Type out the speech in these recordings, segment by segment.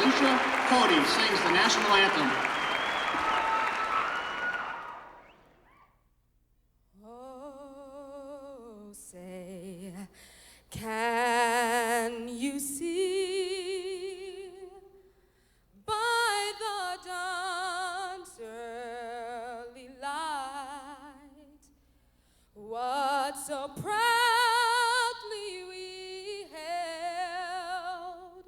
Alicia Cody sings the national anthem. Oh, say, can you see by the dawn's early light what so proudly we held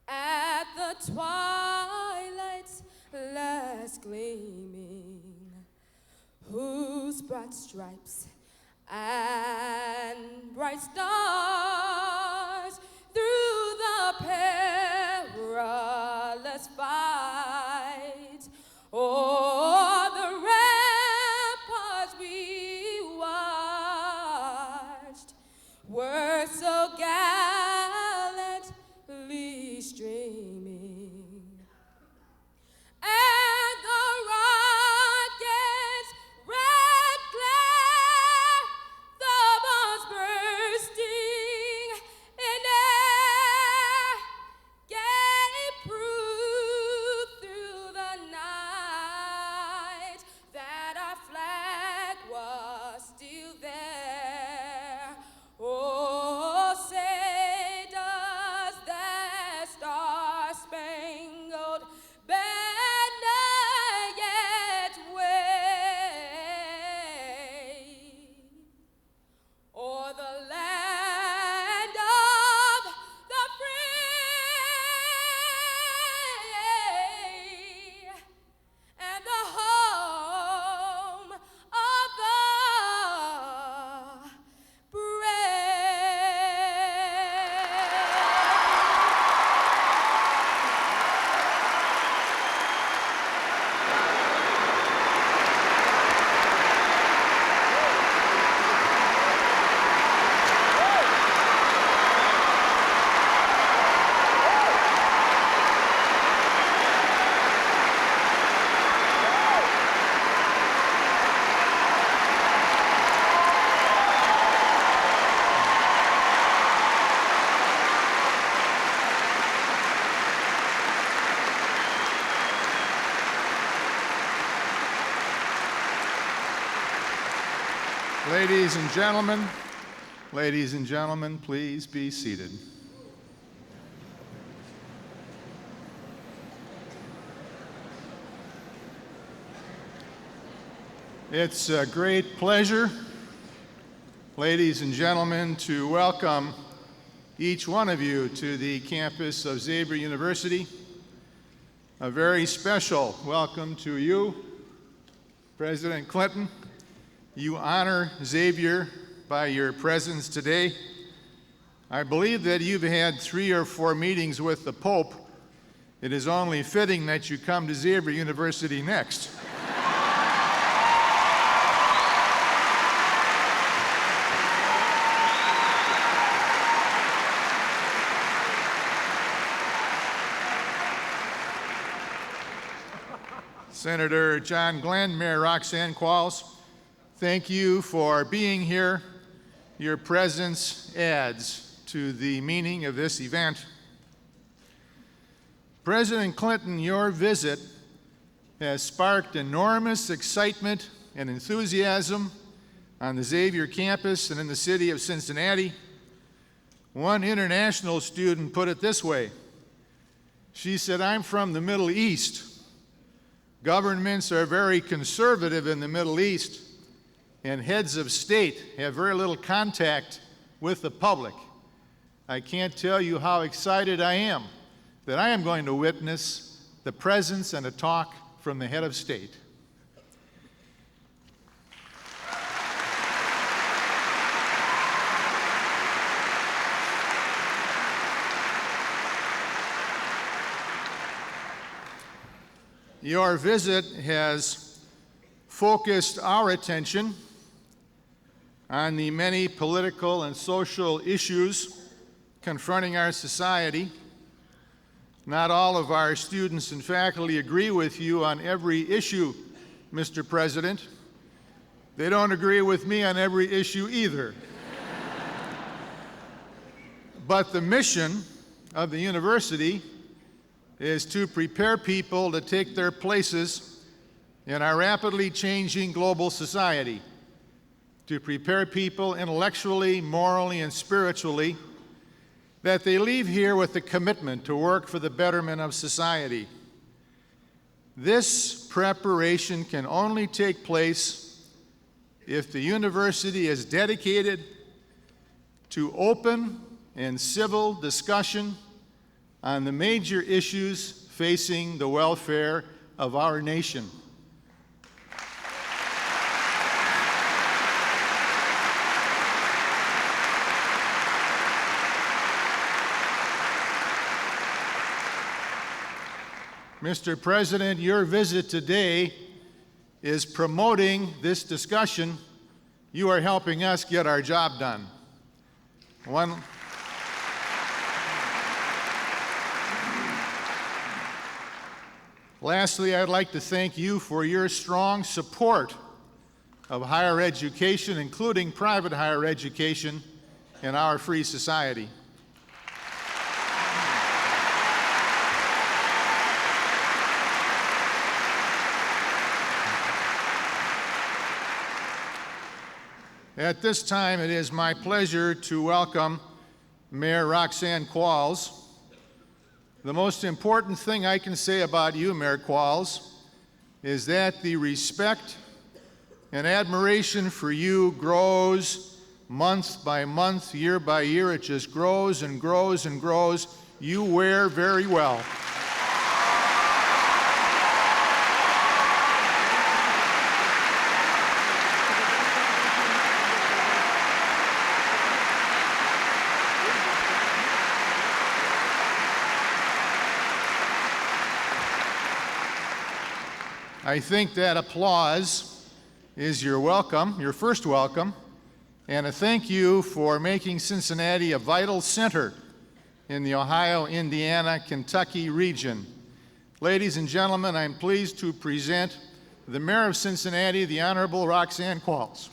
at the twilight's last gleaming, whose broad stripes and bright stars through the perilous fight o'er the ramparts we watched were so gallantly streaming, and the rocket's red glare, the bombs bursting in air, gave proof through the night that our flag was still there. Oh, say does that star-spangled banner yet wave o'er the land of the free and the home of the Ladies and gentlemen, please be seated. It's a great pleasure, ladies and gentlemen, to welcome each one of you to the campus of Xavier University. A very special welcome to you, President Clinton. You honor Xavier by your presence today. I believe that you've had 3 or 4 meetings with the Pope. It is only fitting that you come to Xavier University next. Senator John Glenn, Mayor Roxanne Qualls, thank you for being here. Your presence adds to the meaning of this event. President Clinton, your visit has sparked enormous excitement and enthusiasm on the Xavier campus and in the city of Cincinnati. One international student put it this way. She said, "I'm from the Middle East. Governments are very conservative in the Middle East, and heads of state have very little contact with the public. I can't tell you how excited I am that I am going to witness the presence and a talk from the head of state." Your visit has focused our attention on the many political and social issues confronting our society. Not all of our students and faculty agree with you on every issue, Mr. President. They don't agree with me on every issue either. But the mission of the university is to prepare people to take their places in our rapidly changing global society, to prepare people intellectually, morally, and spiritually, that they leave here with a commitment to work for the betterment of society. This preparation can only take place if the university is dedicated to open and civil discussion on the major issues facing the welfare of our nation. Mr. President, your visit today is promoting this discussion. You are helping us get our job done. Lastly, I'd like to thank you for your strong support of higher education, including private higher education, in our free society. At this time, it is my pleasure to welcome Mayor Roxanne Qualls. The most important thing I can say about you, Mayor Qualls, is that the respect and admiration for you grows month by month, year by year. It just grows and grows and grows. You wear very well. I think that applause is your welcome, your first welcome, and a thank you for making Cincinnati a vital center in the Ohio, Indiana, Kentucky region. Ladies and gentlemen, I'm pleased to present the Mayor of Cincinnati, the Honorable Roxanne Qualls.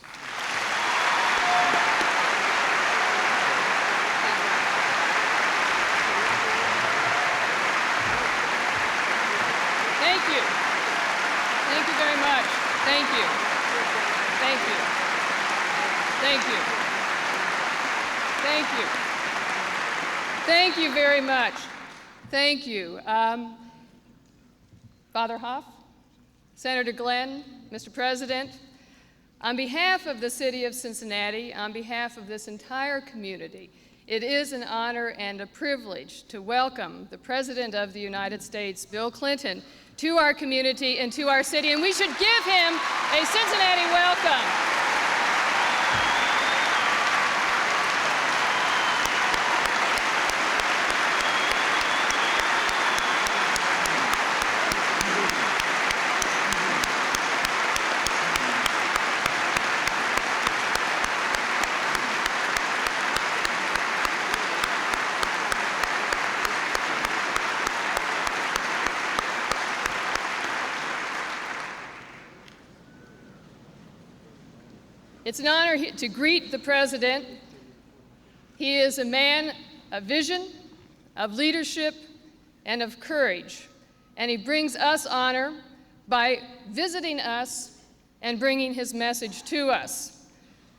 Thank you very much. Thank you. Thank you. Thank you. Thank you. Thank you very much. Thank you. Father Hoff, Senator Glenn, Mr. President, on behalf of the city of Cincinnati, on behalf of this entire community, it is an honor and a privilege to welcome the President of the United States, Bill Clinton, to our community and to our city, and we should give him a Cincinnati welcome. It's an honor to greet the President. He is a man of vision, of leadership, and of courage, and he brings us honor by visiting us and bringing his message to us.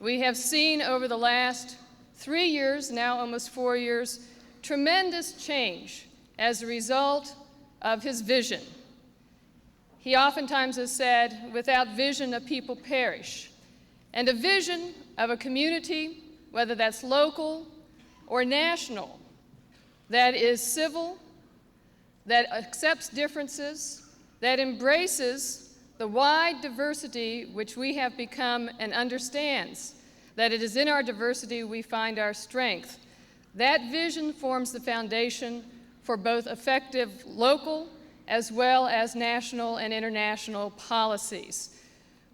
We have seen over the last 3 years, now almost 4 years, tremendous change as a result of his vision. He oftentimes has said, without vision, a people perish. And a vision of a community, whether that's local or national, that is civil, that accepts differences, that embraces the wide diversity which we have become and understands that it is in our diversity we find our strength. That vision forms the foundation for both effective local as well as national and international policies.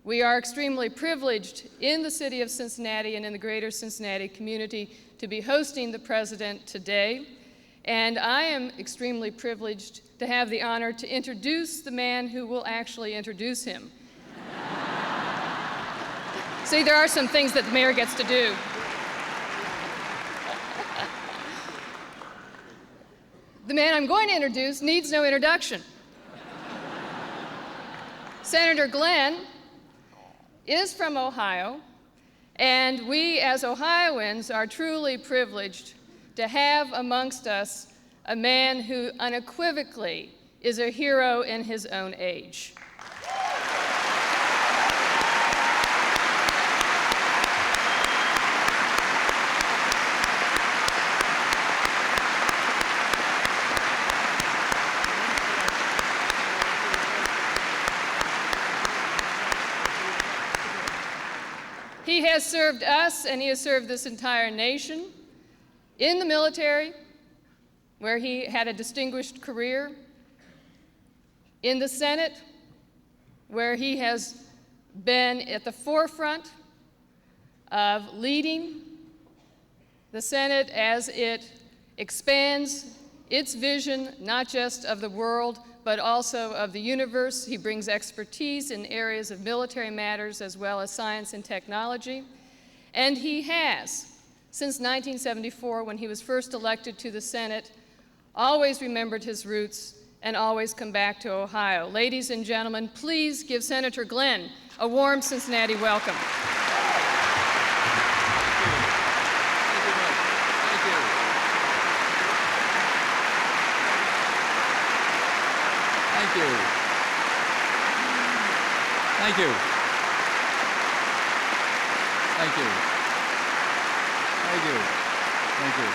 We are extremely privileged in the city of Cincinnati and in the greater Cincinnati community to be hosting the President today. And I am extremely privileged to have the honor to introduce the man who will actually introduce him. See, there are some things that the mayor gets to do. The man I'm going to introduce needs no introduction. Senator Glenn is from Ohio, and we as Ohioans are truly privileged to have amongst us a man who unequivocally is a hero in his own age. He has served us, and he has served this entire nation in the military, where he had a distinguished career, in the Senate, where he has been at the forefront of leading the Senate as it expands its vision, not just of the world, but also of the universe. He brings expertise in areas of military matters as well as science and technology. And he has, since 1974, when he was first elected to the Senate, always remembered his roots and always come back to Ohio. Ladies and gentlemen, please give Senator Glenn a warm Cincinnati welcome. Thank you. Thank you. Thank you. Thank you. Thank you.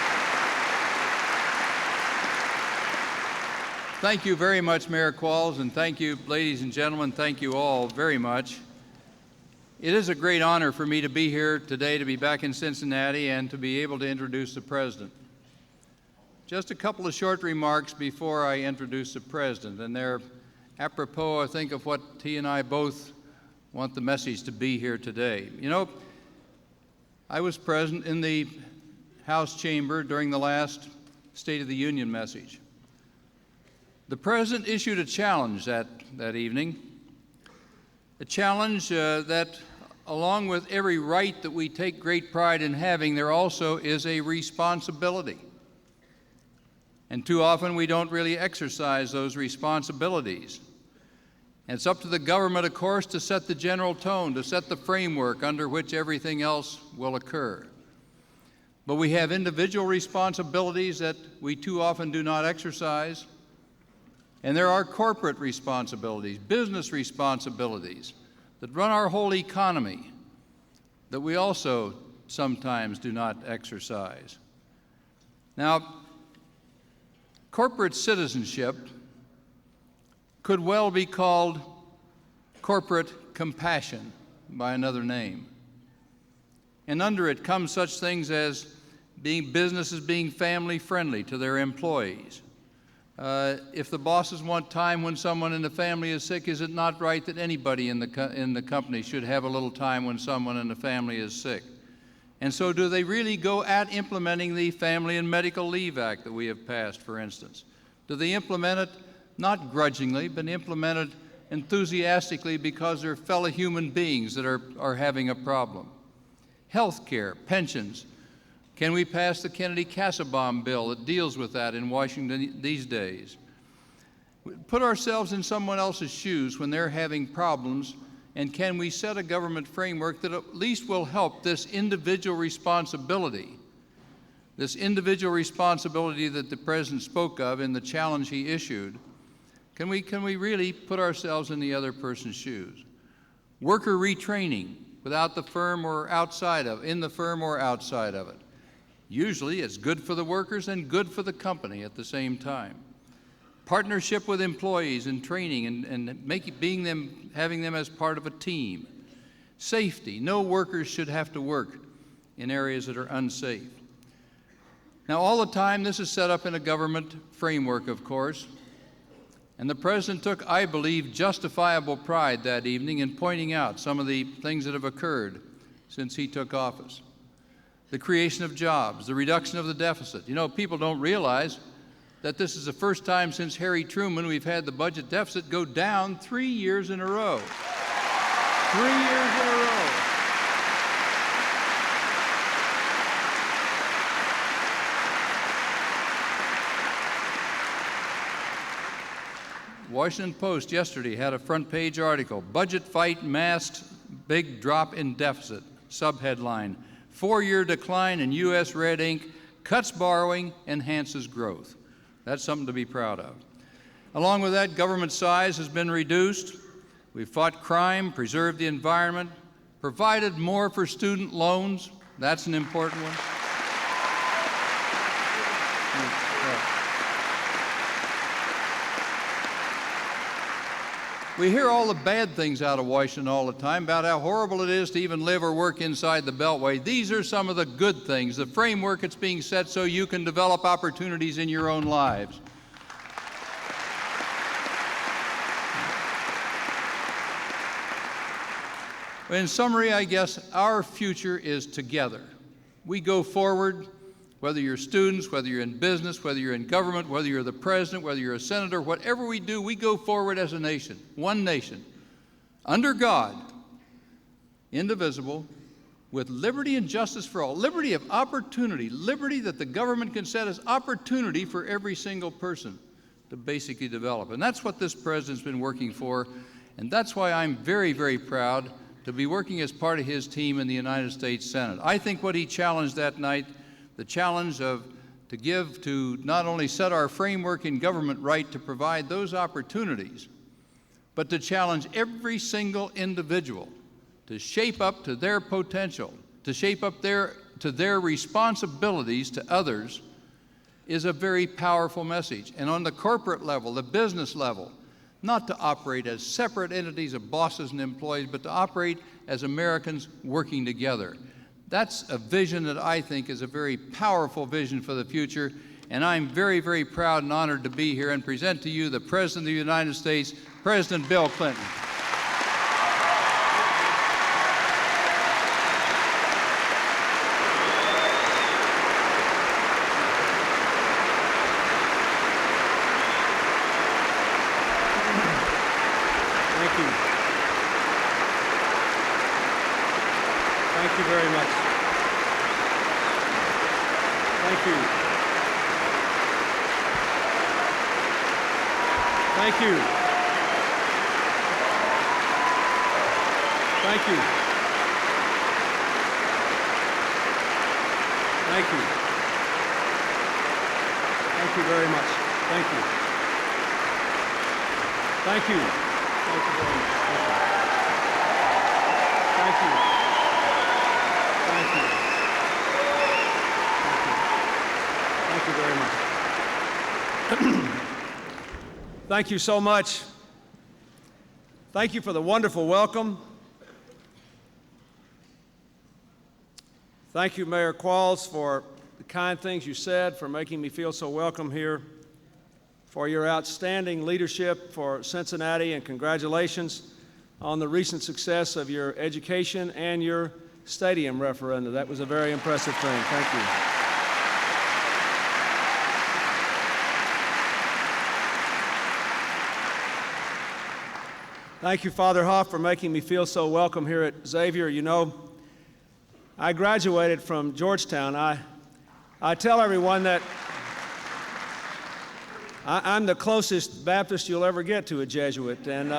Thank you very much, Mayor Qualls, and thank you, ladies and gentlemen, thank you all very much. It is a great honor for me to be here today, to be back in Cincinnati, and to be able to introduce the President. Just a couple of short remarks before I introduce the President, and they're apropos, I think, of what he and I both want the message to be here today. You know, I was present in the House chamber during the last State of the Union message. The President issued a challenge that evening, a challenge that, along with every right that we take great pride in having, there also is a responsibility. And too often we don't really exercise those responsibilities. And it's up to the government, of course, to set the general tone, to set the framework under which everything else will occur. But we have individual responsibilities that we too often do not exercise. And there are corporate responsibilities, business responsibilities that run our whole economy that we also sometimes do not exercise. Now, corporate citizenship could well be called corporate compassion by another name. And under it come such things as businesses being family friendly to their employees. If the bosses want time when someone in the family is sick, is it not right that anybody in the company should have a little time when someone in the family is sick? And so do they really go at implementing the Family and Medical Leave Act that we have passed, for instance? Do they implement it not grudgingly, but implement it enthusiastically because they're fellow human beings that are having a problem? Health care, pensions. Can we pass the Kennedy-Kassebaum bill that deals with that in Washington these days? Put ourselves in someone else's shoes when they're having problems, and can we set a government framework that at least will help this individual responsibility that the President spoke of in the challenge he issued? Can we really put ourselves in the other person's shoes? Worker retraining without the firm or outside of, in the firm or outside of it. Usually it's good for the workers and good for the company at the same time. Partnership with employees and training and having them as part of a team. Safety. No workers should have to work in areas that are unsafe. Now, all the time, this is set up in a government framework, of course, and the President took, I believe, justifiable pride that evening in pointing out some of the things that have occurred since he took office. The creation of jobs, the reduction of the deficit. You know, people don't realize that this is the first time since Harry Truman we've had the budget deficit go down 3 years in a row. 3 years in a row. Washington Post yesterday had a front page article, Budget Fight Masks Big Drop in Deficit, subheadline, 4-year decline in U.S. red ink, cuts borrowing, enhances growth. That's something to be proud of. Along with that, government size has been reduced. We've fought crime, preserved the environment, provided more for student loans. That's an important one. We hear all the bad things out of Washington all the time about how horrible it is to even live or work inside the Beltway. These are some of the good things, the framework that's being set so you can develop opportunities in your own lives. In summary, I guess our future is together. We go forward, whether you're students, whether you're in business, whether you're in government, whether you're the president, whether you're a senator, whatever we do, we go forward as a nation, one nation, under God, indivisible, with liberty and justice for all, liberty of opportunity, liberty that the government can set as opportunity for every single person to basically develop. And that's what this president's been working for, and that's why I'm very, very proud to be working as part of his team in the United States Senate. I think what he challenged that night, the challenge to not only set our framework in government right to provide those opportunities, but to challenge every single individual to shape up to their potential, to shape up to their responsibilities to others, is a very powerful message. And on the corporate level, the business level, not to operate as separate entities of bosses and employees, but to operate as Americans working together. That's a vision that I think is a very powerful vision for the future, and I'm very, very proud and honored to be here and present to you the President of the United States, President Bill Clinton. Thank you. Thank you very much. Thank you. Thank you. Thank you. Thank you. Thank you very much. Thank you. Thank you. Thank you very much. Thank you. Thank you. Thank you very much. Thank you so much. Thank you for the wonderful welcome. Thank you, Mayor Qualls, for the kind things you said, for making me feel so welcome here, for your outstanding leadership for Cincinnati, and congratulations on the recent success of your education and your stadium referendum. That was a very impressive thing. Thank you. Thank you, Father Hoff, for making me feel so welcome here at Xavier. You know, I graduated from Georgetown. I tell everyone that I'm the closest Baptist you'll ever get to a Jesuit, and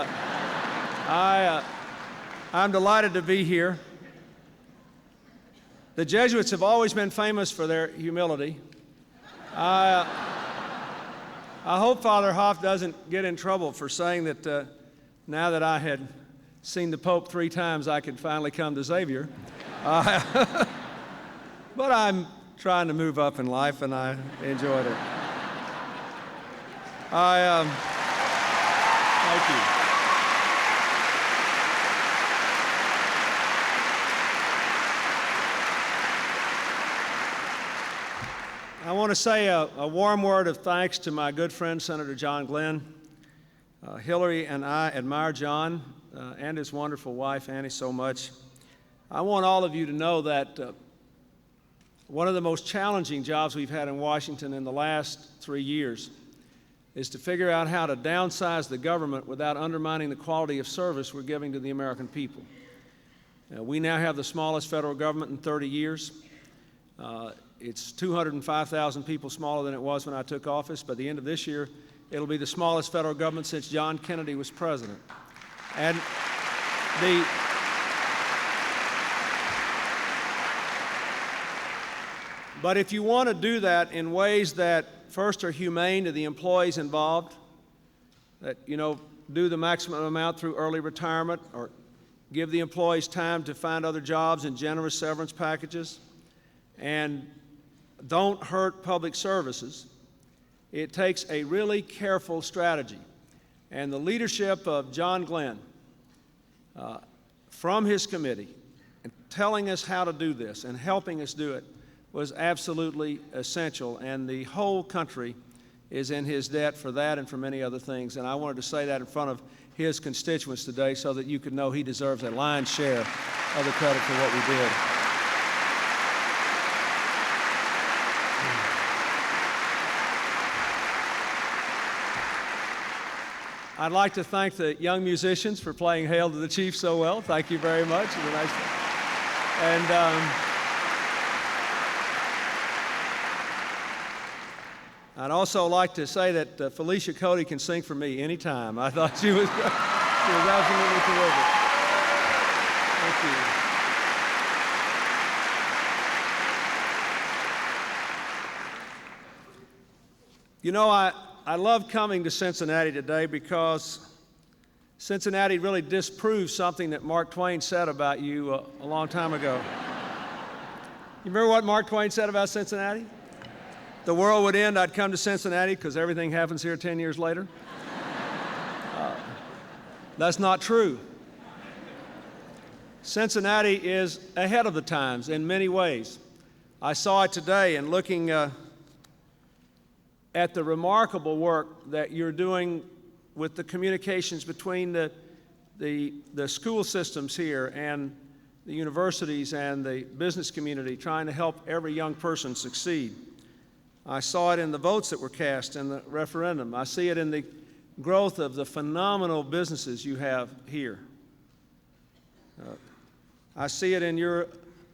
I'm delighted to be here. The Jesuits have always been famous for their humility. I hope Father Hoff doesn't get in trouble for saying that now that I had seen the Pope 3 times, I could finally come to Xavier. But I'm trying to move up in life, and I enjoyed it. Thank you. I want to say a warm word of thanks to my good friend, Senator John Glenn. Hillary and I admire John and his wonderful wife, Annie, so much. I want all of you to know that one of the most challenging jobs we've had in Washington in the last 3 years is to figure out how to downsize the government without undermining the quality of service we're giving to the American people. We now have the smallest federal government in 30 years. It's 205,000 people smaller than it was when I took office. By the end of this year, It'll be the smallest federal government since John Kennedy was president. And but if you want to do that in ways that first are humane to the employees involved, that, do the maximum amount through early retirement or give the employees time to find other jobs and generous severance packages, and don't hurt public services, it takes a really careful strategy. And the leadership of John Glenn from his committee and telling us how to do this and helping us do it was absolutely essential, and the whole country is in his debt for that and for many other things. And I wanted to say that in front of his constituents today so that you could know he deserves a lion's share of the credit for what we did. I'd like to thank the young musicians for playing Hail to the Chief so well. Thank you very much. It was a nice thing. And I'd also like to say that Felicia Cody can sing for me anytime. I thought she was great. She was absolutely terrific. Thank you. I love coming to Cincinnati today because Cincinnati really disproves something that Mark Twain said about you a long time ago. You remember what Mark Twain said about Cincinnati? The world would end, I'd come to Cincinnati because everything happens here 10 years later. That's not true. Cincinnati is ahead of the times in many ways. I saw it today in looking at the remarkable work that you're doing with the communications between the school systems here and the universities and the business community, trying to help every young person succeed. I saw it in the votes that were cast in the referendum. I see it in the growth of the phenomenal businesses you have here. I see it in your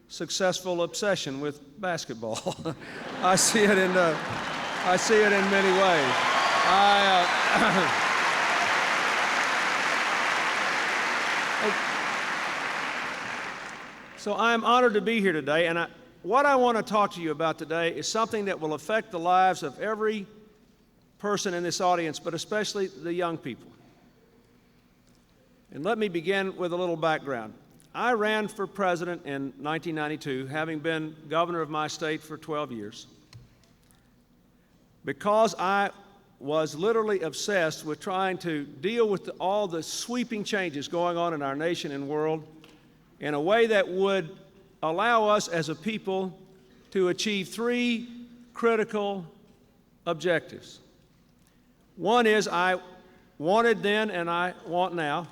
successful obsession with basketball. I see it in many ways. So I'm honored to be here today, and what I want to talk to you about today is something that will affect the lives of every person in this audience, but especially the young people. And let me begin with a little background. I ran for president in 1992, having been governor of my state for 12 years, because I was literally obsessed with trying to deal with all the sweeping changes going on in our nation and world in a way that would allow us as a people to achieve three critical objectives. One is I wanted then and I want now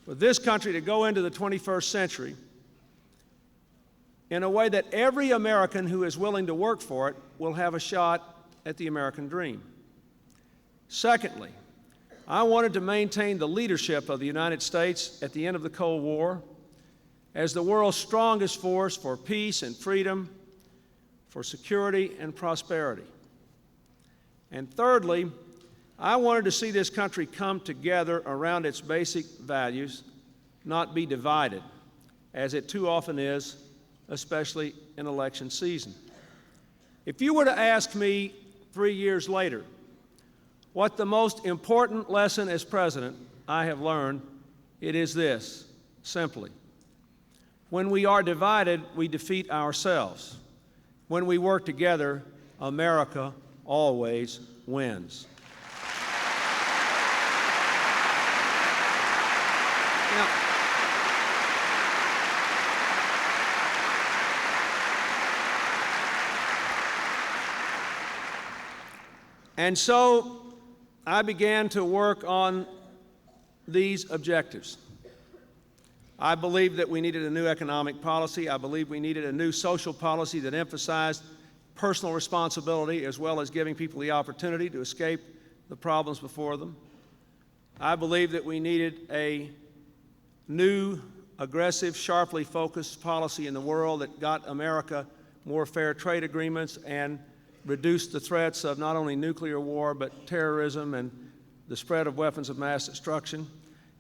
for this country to go into the 21st century in a way that every American who is willing to work for it will have a shot at the American dream. Secondly, I wanted to maintain the leadership of the United States at the end of the Cold War as the world's strongest force for peace and freedom, for security and prosperity. And thirdly, I wanted to see this country come together around its basic values, not be divided, as it too often is, especially in election season. If you were to ask me 3 years later what the most important lesson as president I have learned, it is this, simply. When we are divided, we defeat ourselves. When we work together, America always wins. Now, and so I began to work on these objectives. I believed that we needed a new economic policy. I believed we needed a new social policy that emphasized personal responsibility as well as giving people the opportunity to escape the problems before them. I believed that we needed a new, aggressive, sharply focused policy in the world that got America more fair trade agreements and reduce the threats of not only nuclear war, but terrorism and the spread of weapons of mass destruction.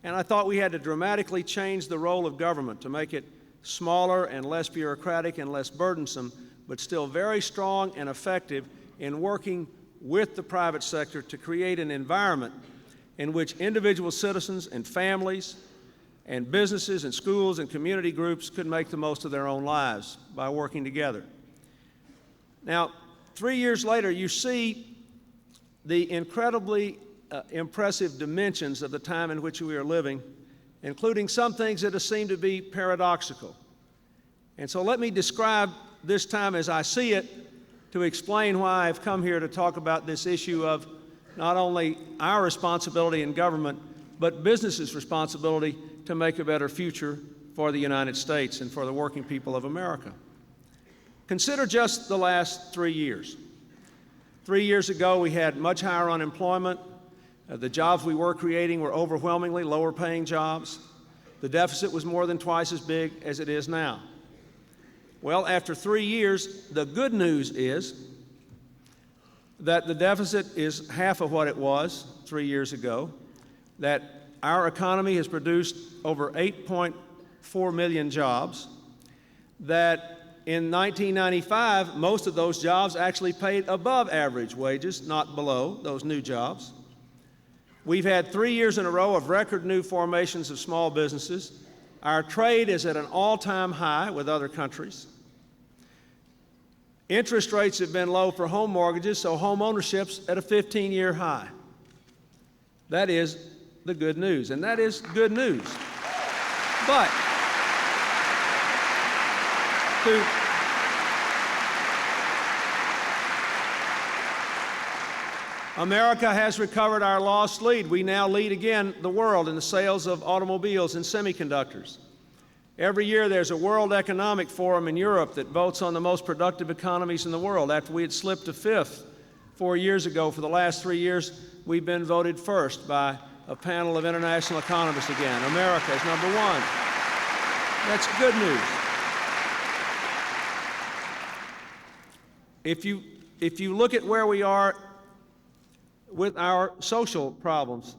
And I thought we had to dramatically change the role of government to make it smaller and less bureaucratic and less burdensome, but still very strong and effective in working with the private sector to create an environment in which individual citizens and families and businesses and schools and community groups could make the most of their own lives by working together. Now, 3 years later, you see the incredibly impressive dimensions of the time in which we are living, including some things that seem to be paradoxical. And so let me describe this time as I see it to explain why I've come here to talk about this issue of not only our responsibility in government, but businesses' responsibility to make a better future for the United States and for the working people of America. Consider just the last 3 years. 3 years ago, we had much higher unemployment. The jobs we were creating were overwhelmingly lower-paying jobs. The deficit was more than twice as big as it is now. Well, after 3 years, the good news is that the deficit is half of what it was 3 years ago, that our economy has produced over 8.4 million jobs, that in 1995, most of those jobs actually paid above average wages, not below, those new jobs. We've had 3 years in a row of record new formations of small businesses. Our trade is at an all-time high with other countries. Interest rates have been low for home mortgages, so home ownership's at a 15-year high. That is the good news, and that is good news. But America has recovered our lost lead. We now lead again the world in the sales of automobiles and semiconductors. Every year there's a World Economic Forum in Europe that votes on the most productive economies in the world. After we had slipped to fifth 4 years ago, for the last 3 years, we've been voted first by a panel of international economists again. America is number one. That's good news. If you look at where we are with our social problems,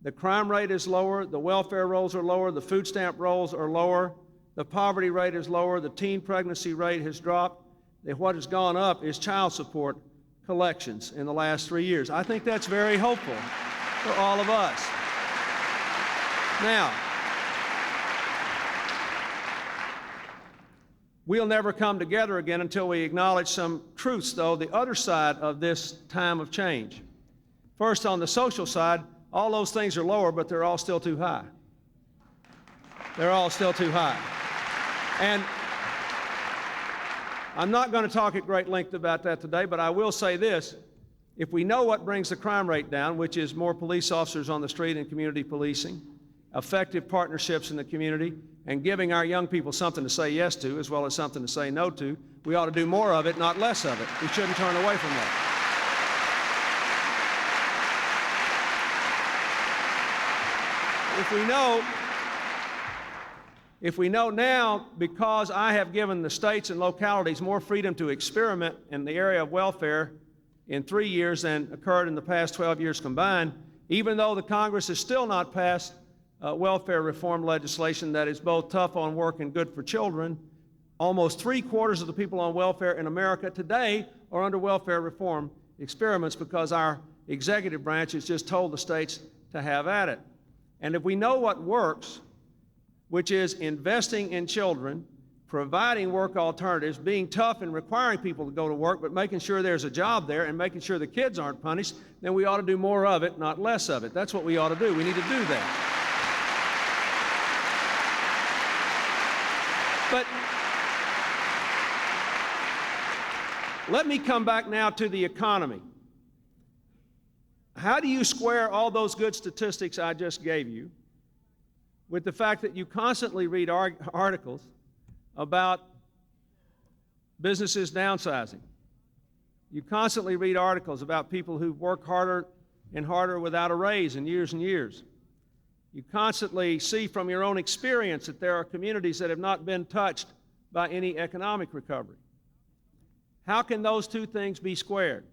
the crime rate is lower, the welfare rolls are lower, the food stamp rolls are lower, the poverty rate is lower, the teen pregnancy rate has dropped. What has gone up is child support collections in the last 3 years. I think that's very hopeful for all of us. Now, we'll never come together again until we acknowledge some truths, though, the other side of this time of change. First, on the social side, all those things are lower, but they're all still too high. They're all still too high. And I'm not going to talk at great length about that today, but I will say this. If we know what brings the crime rate down, which is more police officers on the street and community policing, effective partnerships in the community, and giving our young people something to say yes to as well as something to say no to, we ought to do more of it, not less of it. We shouldn't turn away from that. If we know now, because I have given the states and localities more freedom to experiment in the area of welfare in 3 years than occurred in the past 12 years combined, even though the Congress has still not passed welfare reform legislation that is both tough on work and good for children, almost 3/4 of the people on welfare in America today are under welfare reform experiments because our executive branch has just told the states to have at it. And if we know what works, which is investing in children, providing work alternatives, being tough and requiring people to go to work, but making sure there's a job there and making sure the kids aren't punished, then we ought to do more of it, not less of it. That's what we ought to do. We need to do that. But let me come back now to the economy. How do you square all those good statistics I just gave you with the fact that you constantly read articles about businesses downsizing? You constantly read articles about people who work harder and harder without a raise in years and years. You constantly see from your own experience that there are communities that have not been touched by any economic recovery. How can those two things be squared?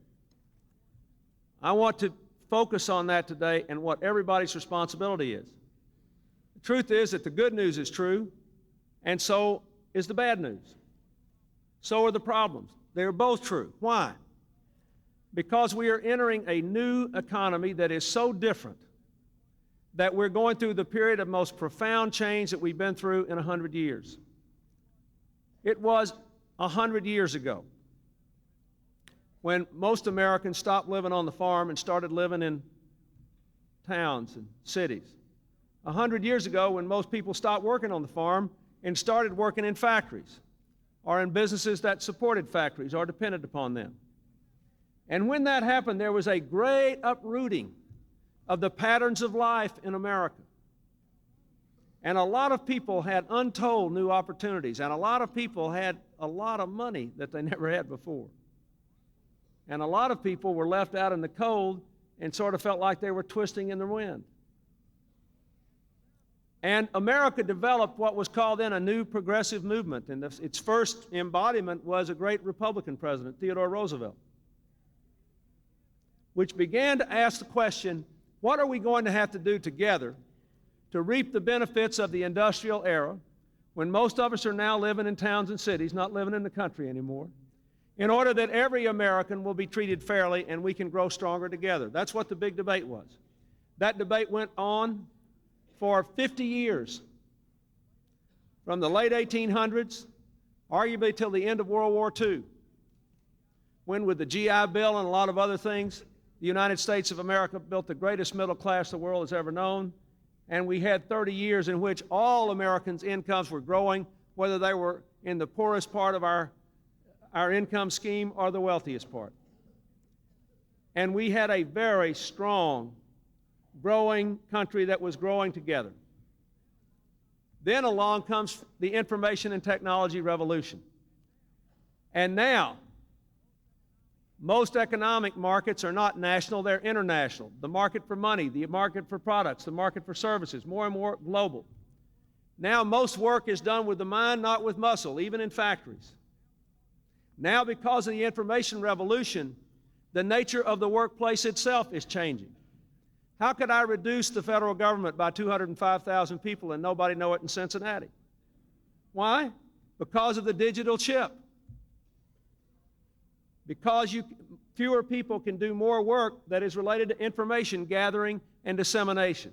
I want to focus on that today and what everybody's responsibility is. The truth is that the good news is true, and so is the bad news. So are the problems. They are both true. Why? Because we are entering a new economy that is so different that we're going through the period of most profound change that we've been through in 100 years. It was 100 years ago when most Americans stopped living on the farm and started living in towns and cities. 100 years ago when most people stopped working on the farm and started working in factories or in businesses that supported factories or depended upon them. And when that happened, there was a great uprooting of the patterns of life in America. And a lot of people had untold new opportunities, and a lot of people had a lot of money that they never had before. And a lot of people were left out in the cold and sort of felt like they were twisting in the wind. And America developed what was called then a new progressive movement, and its first embodiment was a great Republican president, Theodore Roosevelt, which began to ask the question, what are we going to have to do together to reap the benefits of the industrial era, when most of us are now living in towns and cities, not living in the country anymore, in order that every American will be treated fairly and we can grow stronger together? That's what the big debate was. That debate went on for 50 years, from the late 1800s, arguably till the end of World War II, when with the GI Bill and a lot of other things, the United States of America built the greatest middle class the world has ever known, and we had 30 years in which all Americans' incomes were growing, whether they were in the poorest part of our income scheme or the wealthiest part. And we had a very strong, growing country that was growing together. Then along comes the information and technology revolution. And now, most economic markets are not national, they're international. The market for money, the market for products, the market for services, more and more global. Now most work is done with the mind, not with muscle, even in factories. Now, because of the information revolution, the nature of the workplace itself is changing. How could I reduce the federal government by 205,000 people and nobody know it in Cincinnati? Why? Because of the digital chip. Because fewer people can do more work that is related to information gathering and dissemination.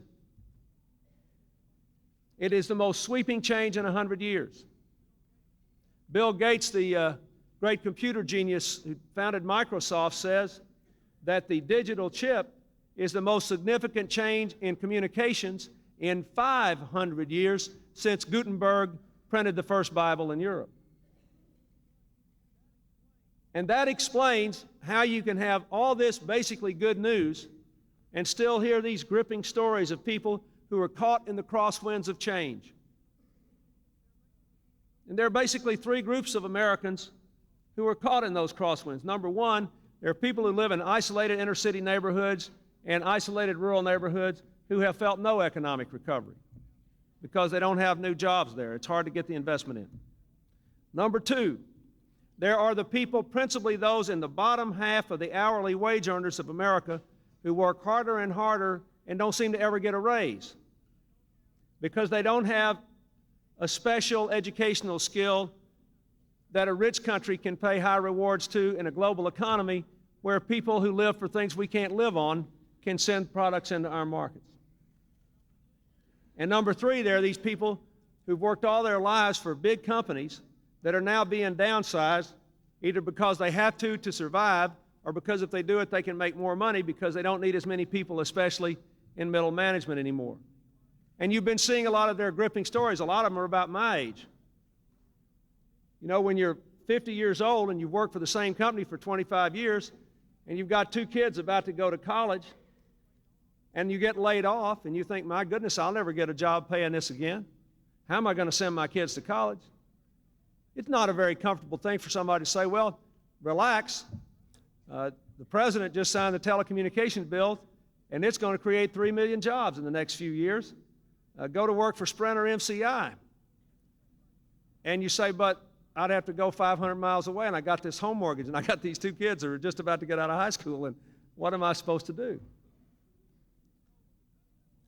It is the most sweeping change in 100 years. Bill Gates, the great computer genius who founded Microsoft, says that the digital chip is the most significant change in communications in 500 years since Gutenberg printed the first Bible in Europe. And that explains how you can have all this basically good news and still hear these gripping stories of people who are caught in the crosswinds of change. And there are basically three groups of Americans who are caught in those crosswinds. Number one, there are people who live in isolated inner city neighborhoods and isolated rural neighborhoods who have felt no economic recovery because they don't have new jobs there. It's hard to get the investment in. Number two, there are the people, principally those in the bottom half of the hourly wage earners of America, who work harder and harder and don't seem to ever get a raise because they don't have a special educational skill that a rich country can pay high rewards to in a global economy where people who live for things we can't live on can send products into our markets. And number three, there are these people who've worked all their lives for big companies that are now being downsized, either because they have to survive, or because if they do it, they can make more money because they don't need as many people, especially in middle management anymore. And you've been seeing a lot of their gripping stories. A lot of them are about my age. You know, when you're 50 years old and you've worked for the same company for 25 years, and you've got two kids about to go to college, and you get laid off, and you think, my goodness, I'll never get a job paying this again. How am I going to send my kids to college? It's not a very comfortable thing for somebody to say, well, relax. The president just signed the telecommunications bill, and it's going to create 3 million jobs in the next few years. Go to work for Sprint or MCI. And you say, but I'd have to go 500 miles away, and I got this home mortgage, and I got these two kids that are just about to get out of high school, and what am I supposed to do?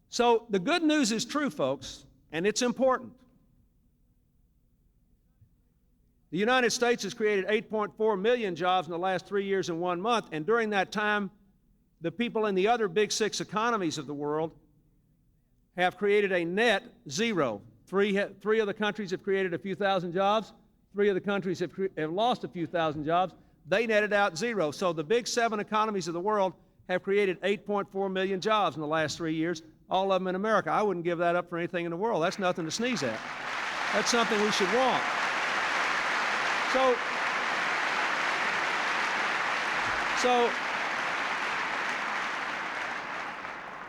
So the good news is true, folks, and it's important. The United States has created 8.4 million jobs in the last 3 years and 1 month, and during that time, the people in the other big 6 economies of the world have created a net zero. Three of the countries have created a few thousand jobs. 3 of the countries have lost a few thousand jobs. They netted out zero. So the big 7 economies of the world have created 8.4 million jobs in the last 3 years, all of them in America. I wouldn't give that up for anything in the world. That's nothing to sneeze at. That's something we should want.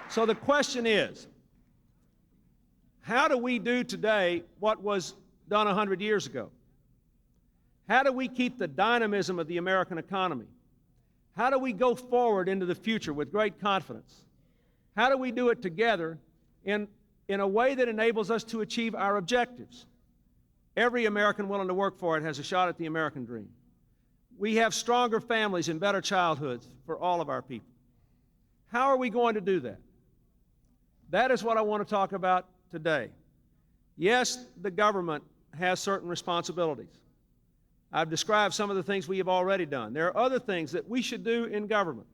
So the question is, how do we do today what was done 100 years ago? How do we keep the dynamism of the American economy? How do we go forward into the future with great confidence? How do we do it together in a way that enables us to achieve our objectives? Every American willing to work for it has a shot at the American dream. We have stronger families and better childhoods for all of our people. How are we going to do that? That is what I want to talk about today. Yes, the government has certain responsibilities. I've described some of the things we have already done. There are other things that we should do in government.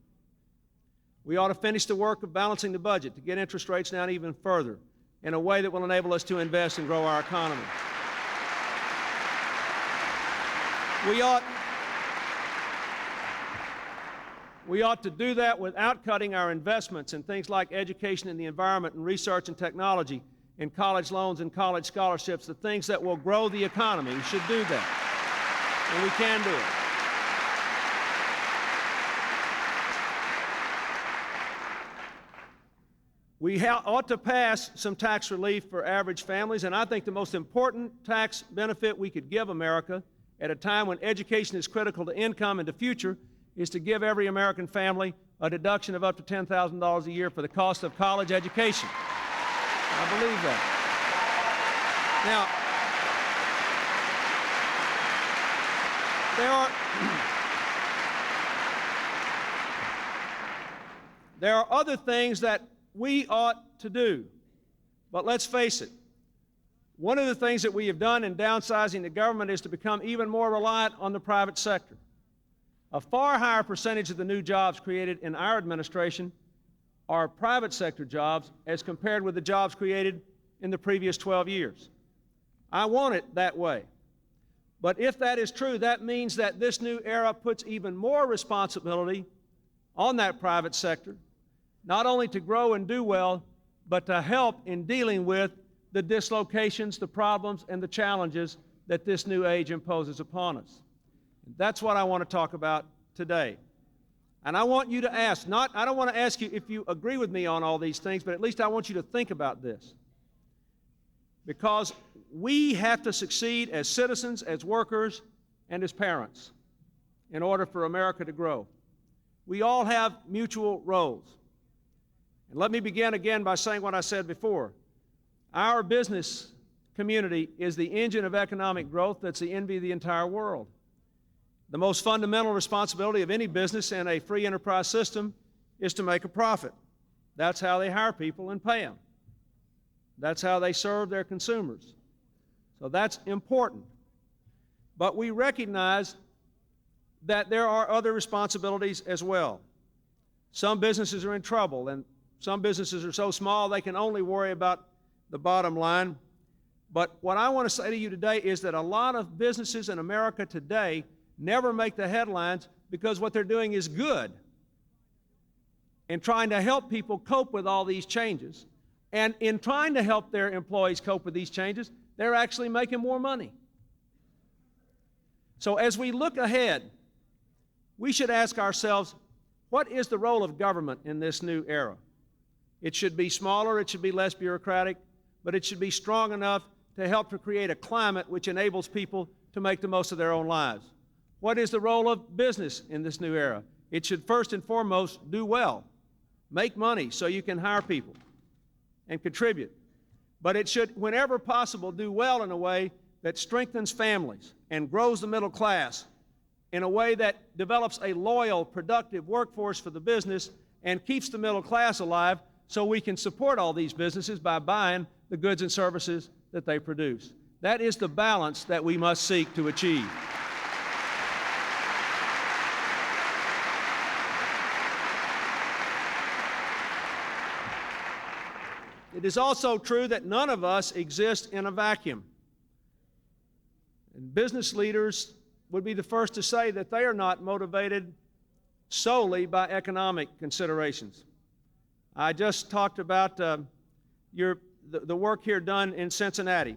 We ought to finish the work of balancing the budget to get interest rates down even further in a way that will enable us to invest and grow our economy. We ought to do that without cutting our investments in things like education and the environment and research and technology, in college loans and college scholarships, the things that will grow the economy. We should do that, and we can do it. We ought to pass some tax relief for average families, and I think the most important tax benefit we could give America at a time when education is critical to income and to future is to give every American family a deduction of up to $10,000 a year for the cost of college education. I believe that. Now, there are other things that we ought to do, but let's face it. One of the things that we have done in downsizing the government is to become even more reliant on the private sector. A far higher percentage of the new jobs created in our administration are private sector jobs as compared with the jobs created in the previous 12 years. I want it that way. But if that is true, that means that this new era puts even more responsibility on that private sector, not only to grow and do well, but to help in dealing with the dislocations, the problems, and the challenges that this new age imposes upon us. That's what I want to talk about today. And I want you to ask, I don't want to ask you if you agree with me on all these things, but at least I want you to think about this. Because we have to succeed as citizens, as workers, and as parents in order for America to grow. We all have mutual roles. And let me begin again by saying what I said before. Our business community is the engine of economic growth that's the envy of the entire world. The most fundamental responsibility of any business in a free enterprise system is to make a profit. That's how they hire people and pay them. That's how they serve their consumers. So that's important. But we recognize that there are other responsibilities as well. Some businesses are in trouble, and some businesses are so small they can only worry about the bottom line. But what I want to say to you today is that a lot of businesses in America today never make the headlines because what they're doing is good in trying to help people cope with all these changes. And in trying to help their employees cope with these changes, they're actually making more money. So as we look ahead, we should ask ourselves, what is the role of government in this new era? It should be smaller, it should be less bureaucratic, but it should be strong enough to help to create a climate which enables people to make the most of their own lives. What is the role of business in this new era? It should first and foremost do well, make money so you can hire people and contribute. But it should, whenever possible, do well in a way that strengthens families and grows the middle class in a way that develops a loyal, productive workforce for the business and keeps the middle class alive so we can support all these businesses by buying the goods and services that they produce. That is the balance that we must seek to achieve. It is also true that none of us exist in a vacuum. And business leaders would be the first to say that they are not motivated solely by economic considerations. I just talked about the work here done in Cincinnati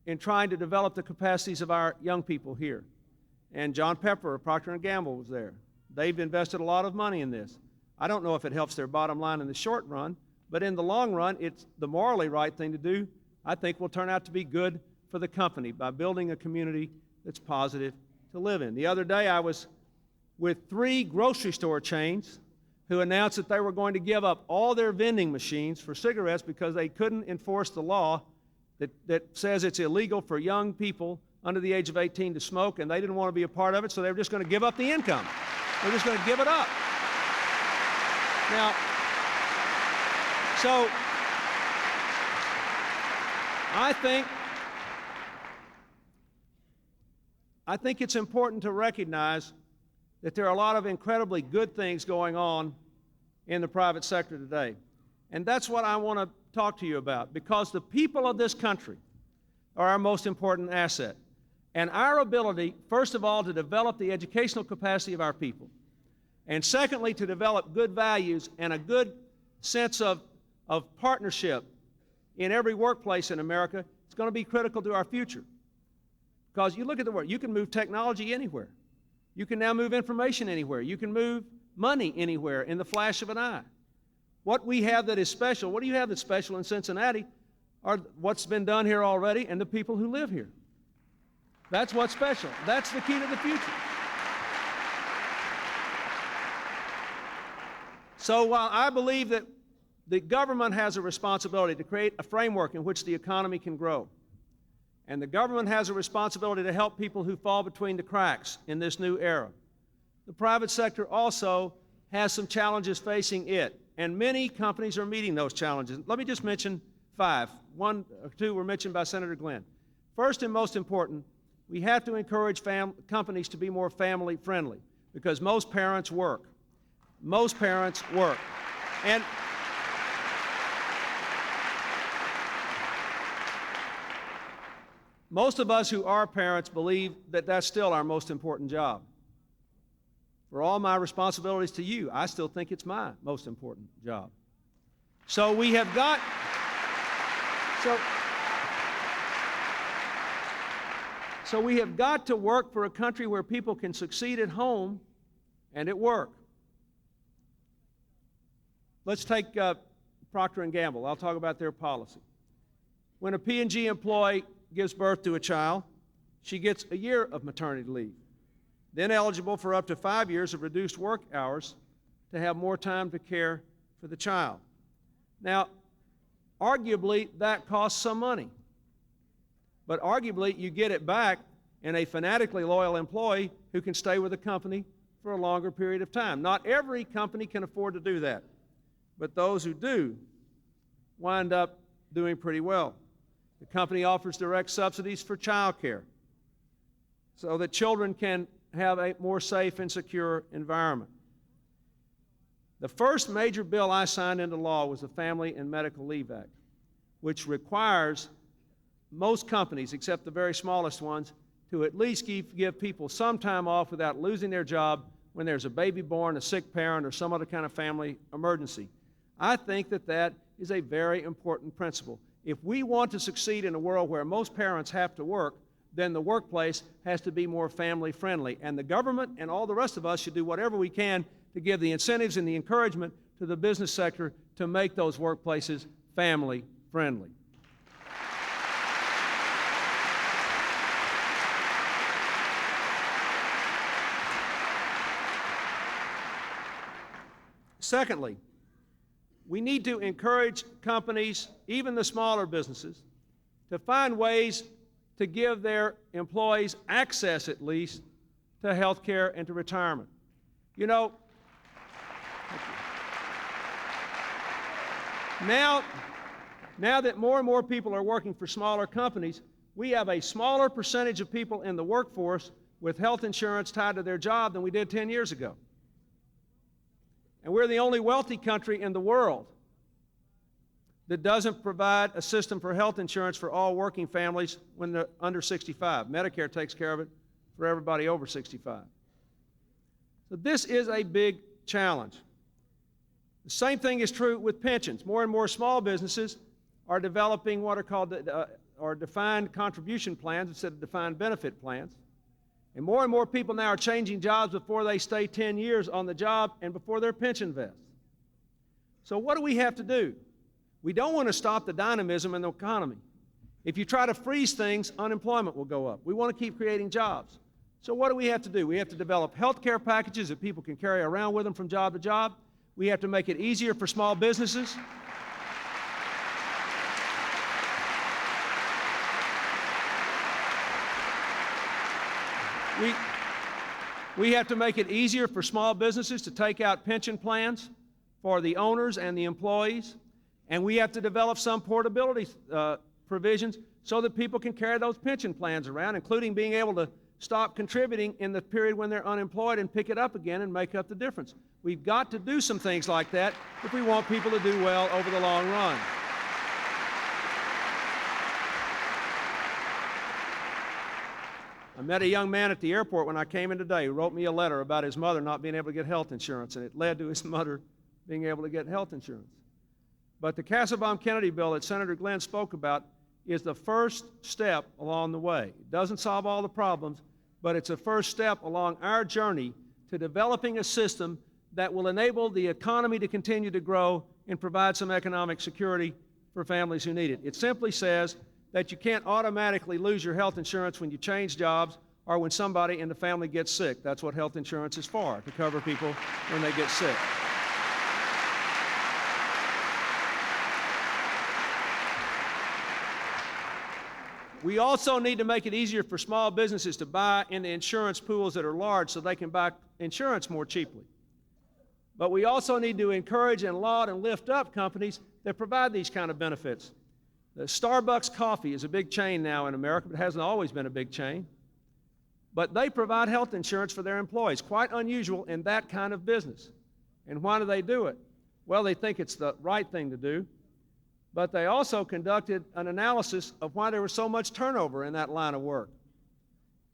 in trying to develop the capacities of our young people here. And John Pepper of Procter & Gamble was there. They've invested a lot of money in this. I don't know if it helps their bottom line in the short run, but in the long run, it's the morally right thing to do. I think will turn out to be good for the company by building a community that's positive to live in. The other day, I was with 3 grocery store chains who announced that they were going to give up all their vending machines for cigarettes because they couldn't enforce the law that says it's illegal for young people under the age of 18 to smoke, and they didn't want to be a part of it, so they were just going to give up the income. They're just going to give it up. Now, so I think it's important to recognize that there are a lot of incredibly good things going on in the private sector today. And that's what I want to talk to you about, because the people of this country are our most important asset. And our ability, first of all, to develop the educational capacity of our people, and secondly, to develop good values and a good sense of partnership in every workplace in America, is going to be critical to our future. Because you look at the world, you can move technology anywhere. You can now move information anywhere. You can move money anywhere in the flash of an eye. What we have that is special, what do you have that's special in Cincinnati, are what's been done here already and the people who live here. That's what's special. That's the key to the future. So while I believe that the government has a responsibility to create a framework in which the economy can grow, and the government has a responsibility to help people who fall between the cracks in this new era, the private sector also has some challenges facing it, and many companies are meeting those challenges. Let me just mention 5. 1 or 2 were mentioned by Senator Glenn. First and most important, we have to encourage companies to be more family friendly, because most parents work. Most parents work. And most of us who are parents believe that that's still our most important job. For all my responsibilities to you, I still think it's my most important job. So we have got, so we have got to work for a country where people can succeed at home and at work. Let's take Procter & Gamble. I'll talk about their policy. When a P&G employee gives birth to a child, she gets a year of maternity leave, then eligible for up to 5 years of reduced work hours to have more time to care for the child. Now, arguably, that costs some money. But arguably, you get it back in a fanatically loyal employee who can stay with the company for a longer period of time. Not every company can afford to do that, but those who do wind up doing pretty well. The company offers direct subsidies for child care so that children can have a more safe and secure environment. The first major bill I signed into law was the Family and Medical Leave Act, which requires most companies, except the very smallest ones, to at least give people some time off without losing their job when there's a baby born, a sick parent, or some other kind of family emergency. I think that that is a very important principle. If we want to succeed in a world where most parents have to work, then the workplace has to be more family friendly. And the government and all the rest of us should do whatever we can to give the incentives and the encouragement to the business sector to make those workplaces family friendly. Secondly, we need to encourage companies, even the smaller businesses, to find ways to give their employees access, at least, to health care and to retirement. You know, now that more and more people are working for smaller companies, we have a smaller percentage of people in the workforce with health insurance tied to their job than we did 10 years ago. And we're the only wealthy country in the world that doesn't provide a system for health insurance for all working families when they're under 65. Medicare takes care of it for everybody over 65. So this is a big challenge. The same thing is true with pensions. More and more small businesses are developing what are called defined contribution plans instead of defined benefit plans. And more people now are changing jobs before they stay 10 years on the job and before their pension vests. So what do we have to do? We don't want to stop the dynamism in the economy. If you try to freeze things, unemployment will go up. We want to keep creating jobs. So what do we have to do? We have to develop health care packages that people can carry around with them from job to job. We have to make it easier for small businesses. We have to make it easier for small businesses to take out pension plans for the owners and the employees. And we have to develop some portability provisions so that people can carry those pension plans around, including being able to stop contributing in the period when they're unemployed and pick it up again and make up the difference. We've got to do some things like that if we want people to do well over the long run. I met a young man at the airport when I came in today who wrote me a letter about his mother not being able to get health insurance, and it led to his mother being able to get health insurance. But the Kassebaum-Kennedy bill that Senator Glenn spoke about is the first step along the way. It doesn't solve all the problems, but it's a first step along our journey to developing a system that will enable the economy to continue to grow and provide some economic security for families who need it. It simply says that you can't automatically lose your health insurance when you change jobs or when somebody in the family gets sick. That's what health insurance is for, to cover people when they get sick. We also need to make it easier for small businesses to buy into insurance pools that are large so they can buy insurance more cheaply. But we also need to encourage and laud and lift up companies that provide these kind of benefits. The Starbucks Coffee is a big chain now in America, but it hasn't always been a big chain. But they provide health insurance for their employees, quite unusual in that kind of business. And why do they do it? Well, they think it's the right thing to do. But they also conducted an analysis of why there was so much turnover in that line of work.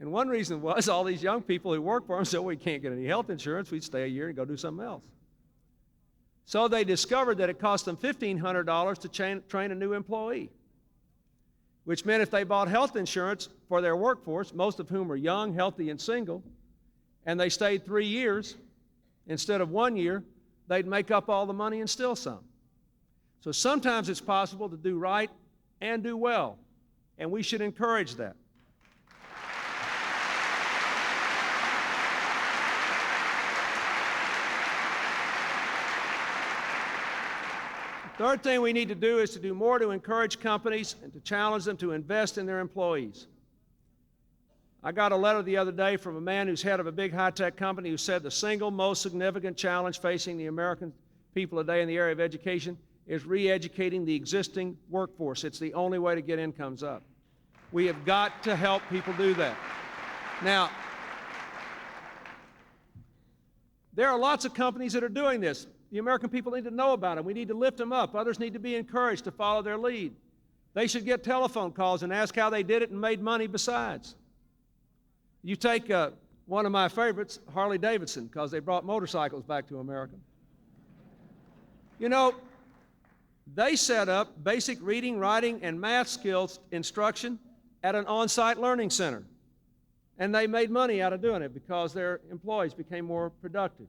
And one reason was all these young people who work for them said, well, we can't get any health insurance. We'd stay a year and go do something else. So they discovered that it cost them $1,500 to train a new employee, which meant if they bought health insurance for their workforce, most of whom are young, healthy, and single, and they stayed 3 years instead of 1 year, they'd make up all the money and still some. So sometimes it's possible to do right and do well, and we should encourage that. The third thing we need to do is to do more to encourage companies and to challenge them to invest in their employees. I got a letter the other day from a man who's head of a big high-tech company who said the single most significant challenge facing the American people today in the area of education is re-educating the existing workforce. It's the only way to get incomes up. We have got to help people do that. Now, there are lots of companies that are doing this. The American people need to know about them. We need to lift them up. Others need to be encouraged to follow their lead. They should get telephone calls and ask how they did it and made money besides. You take one of my favorites, Harley Davidson, because they brought motorcycles back to America. You know, they set up basic reading, writing, and math skills instruction at an on-site learning center. And they made money out of doing it because their employees became more productive.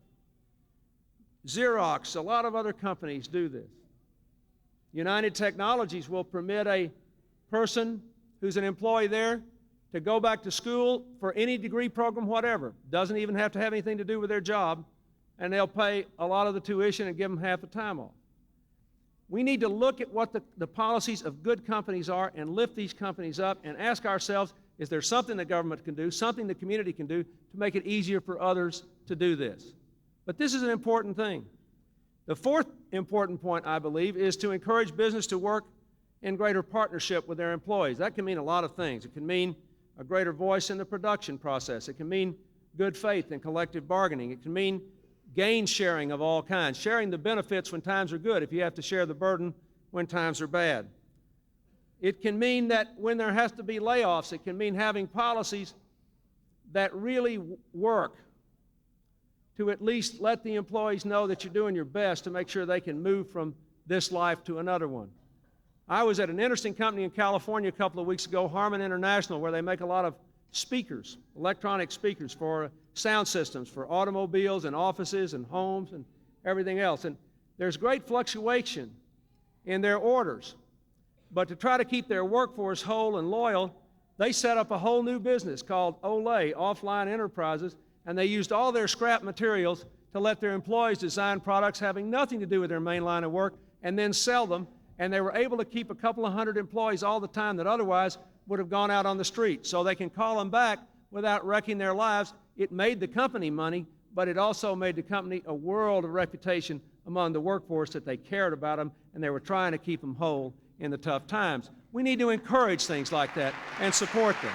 Xerox, a lot of other companies do this. United Technologies will permit a person who's an employee there to go back to school for any degree program, whatever. Doesn't even have to have anything to do with their job, and they'll pay a lot of the tuition and give them half the time off. We need to look at what the policies of good companies are and lift these companies up and ask ourselves, is there something the government can do, something the community can do to make it easier for others to do this? But this is an important thing. The fourth important point, I believe, is to encourage business to work in greater partnership with their employees. That can mean a lot of things. It can mean a greater voice in the production process. It can mean good faith and collective bargaining. It can mean gain sharing of all kinds, sharing the benefits when times are good if you have to share the burden when times are bad. It can mean that when there has to be layoffs, it can mean having policies that really work to at least let the employees know that you're doing your best to make sure they can move from this life to another one. I was at an interesting company in California a couple of weeks ago, Harman International, where they make a lot of speakers, electronic speakers for sound systems for automobiles and offices and homes and everything else. And there's great fluctuation in their orders. But to try to keep their workforce whole and loyal, they set up a whole new business called OLE, Offline Enterprises, and they used all their scrap materials to let their employees design products having nothing to do with their main line of work and then sell them. And they were able to keep a couple of hundred employees all the time that otherwise would have gone out on the street. So they can call them back without wrecking their lives. It made the company money, but it also made the company a world of reputation among the workforce that they cared about them and they were trying to keep them whole in the tough times. We need to encourage things like that and support them.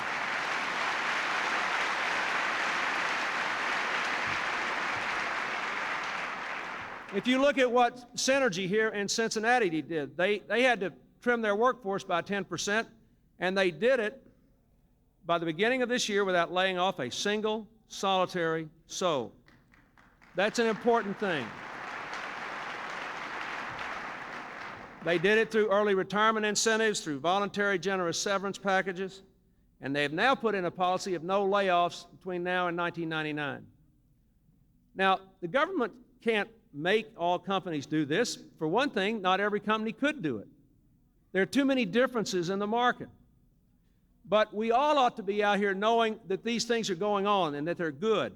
If you look at what Synergy here in Cincinnati did, they had to trim their workforce by 10%, and they did it by the beginning of this year without laying off a single solitary soul. That's an important thing. They did it through early retirement incentives, through voluntary generous severance packages, and they have now put in a policy of no layoffs between now and 1999. Now, the government can't make all companies do this. For one thing, not every company could do it. There are too many differences in the market. But we all ought to be out here knowing that these things are going on and that they're good.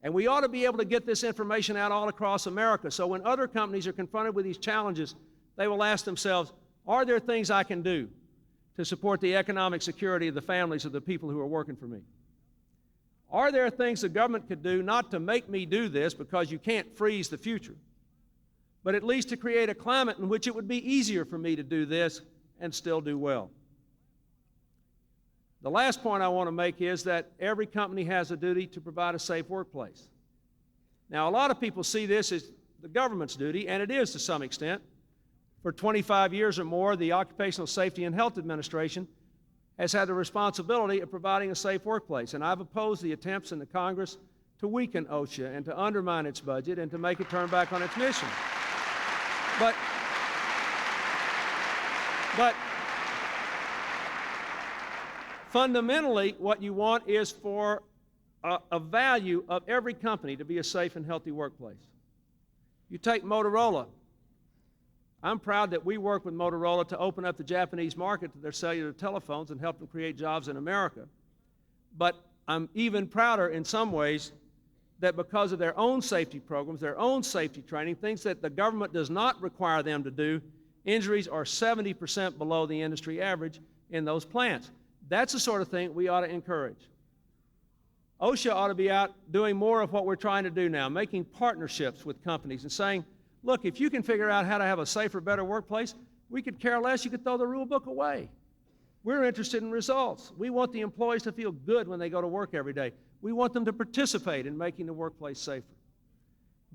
And we ought to be able to get this information out all across America so when other companies are confronted with these challenges, they will ask themselves, are there things I can do to support the economic security of the families of the people who are working for me? Are there things the government could do not to make me do this because you can't freeze the future, but at least to create a climate in which it would be easier for me to do this and still do well? The last point I want to make is that every company has a duty to provide a safe workplace. Now, a lot of people see this as the government's duty, and it is to some extent. For 25 years or more, the Occupational Safety and Health Administration has had the responsibility of providing a safe workplace, and I've opposed the attempts in the Congress to weaken OSHA and to undermine its budget and to make it turn back on its mission. But fundamentally, what you want is for a value of every company to be a safe and healthy workplace. You take Motorola. I'm proud that we work with Motorola to open up the Japanese market to their cellular telephones and help them create jobs in America. But I'm even prouder in some ways that because of their own safety programs, their own safety training, things that the government does not require them to do, injuries are 70% below the industry average in those plants. That's the sort of thing we ought to encourage. OSHA ought to be out doing more of what we're trying to do now, making partnerships with companies and saying, look, if you can figure out how to have a safer, better workplace, we could care less. You could throw the rule book away. We're interested in results. We want the employees to feel good when they go to work every day. We want them to participate in making the workplace safer.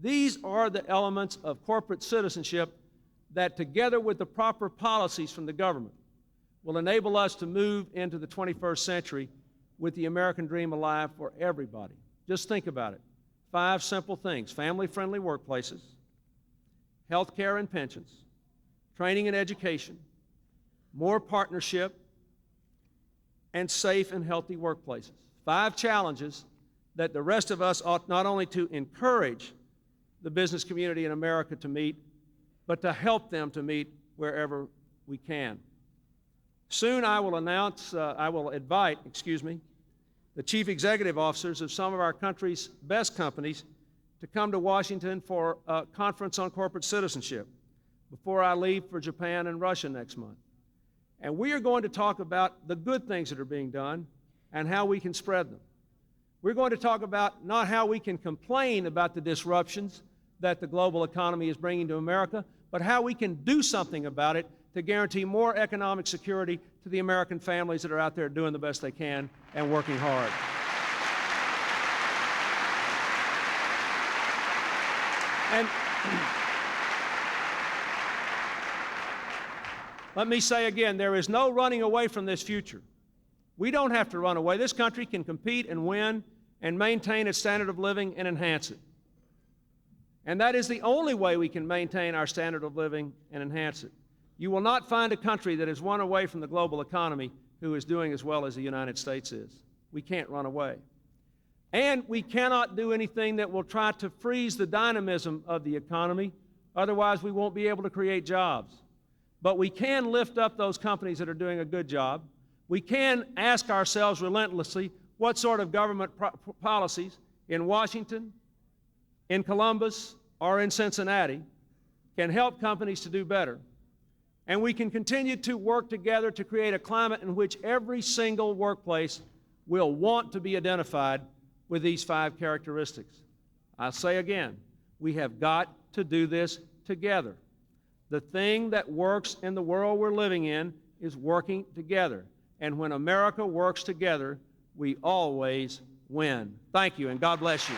These are the elements of corporate citizenship that, together with the proper policies from the government, will enable us to move into the 21st century with the American dream alive for everybody. Just think about it. 5 simple things: family-friendly workplaces, health care and pensions, training and education, more partnership, and safe and healthy workplaces. 5 challenges that the rest of us ought not only to encourage the business community in America to meet, but to help them to meet wherever we can. Soon I will invite the chief executive officers of some of our country's best companies to come to Washington for a conference on corporate citizenship. before I leave for Japan and Russia next month. And we are going to talk about the good things that are being done and how we can spread them. We're going to talk about not how we can complain about the disruptions that the global economy is bringing to America, but how we can do something about it to guarantee more economic security to the American families that are out there doing the best they can and working hard. And let me say again, there is no running away from this future. We don't have to run away. This country can compete and win and maintain its standard of living and enhance it. And that is the only way we can maintain our standard of living and enhance it. You will not find a country that has run away from the global economy who is doing as well as the United States is. We can't run away. And we cannot do anything that will try to freeze the dynamism of the economy. Otherwise, we won't be able to create jobs. But we can lift up those companies that are doing a good job. We can ask ourselves relentlessly what sort of government policies in Washington, in Columbus, or in Cincinnati can help companies to do better. And we can continue to work together to create a climate in which every single workplace will want to be identified with these 5 characteristics. I'll say again, we have got to do this together. The thing that works in the world we're living in is working together. And when America works together, we always win. Thank you, and God bless you.